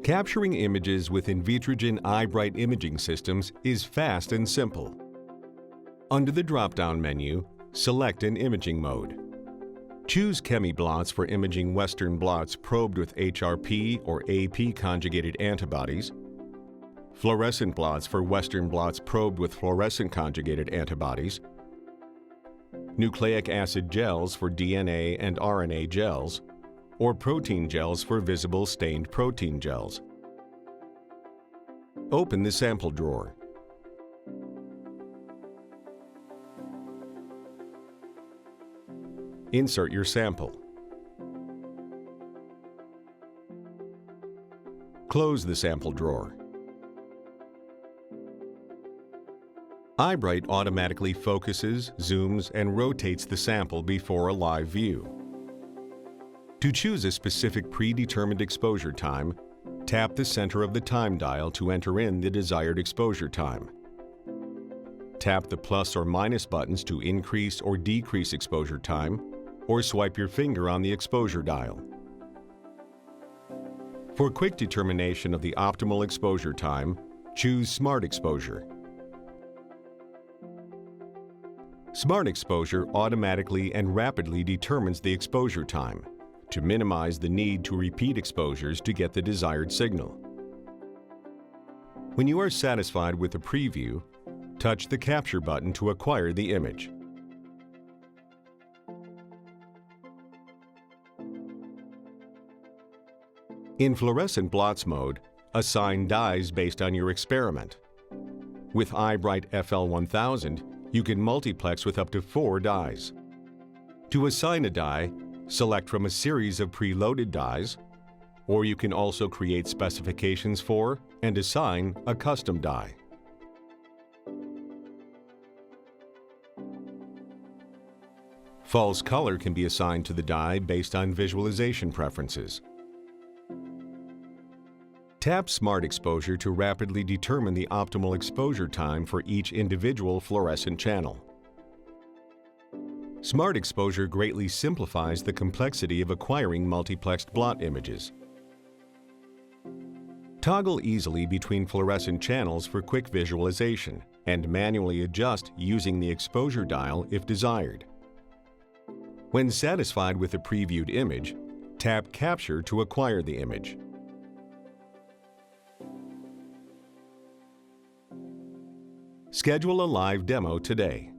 Capturing images with Invitrogen iBright imaging systems is fast and simple. Under the drop-down menu, select an imaging mode. Choose Blots for imaging Western blots probed with HRP or AP conjugated antibodies, fluorescent blots for Western blots probed with fluorescent conjugated antibodies, nucleic acid gels for DNA and RNA gels, or protein gels for visible stained protein gels. Open the sample drawer. Insert your sample. Close the sample drawer. iBright automatically focuses, zooms, and rotates the sample before a live view. To choose a specific predetermined exposure time, tap the center of the time dial to enter in the desired exposure time. Tap the plus or minus buttons to increase or decrease exposure time, or swipe your finger on the exposure dial. For quick determination of the optimal exposure time, choose Smart Exposure. Smart Exposure automatically and rapidly determines the exposure time to minimize the need to repeat exposures to get the desired signal. When you are satisfied with the preview, touch the Capture button to acquire the image. In fluorescent blots mode, assign dyes based on your experiment. With iBright FL1000, you can multiplex with up to 4 dyes. To assign a dye, select from a series of preloaded dyes, or you can also create specifications for and assign a custom dye. False color can be assigned to the dye based on visualization preferences. Tap Smart Exposure to rapidly determine the optimal exposure time for each individual fluorescent channel. Smart Exposure greatly simplifies the complexity of acquiring multiplexed blot images. Toggle easily between fluorescent channels for quick visualization and manually adjust using the exposure dial if desired. When satisfied with the previewed image, tap Capture to acquire the image. Schedule a live demo today.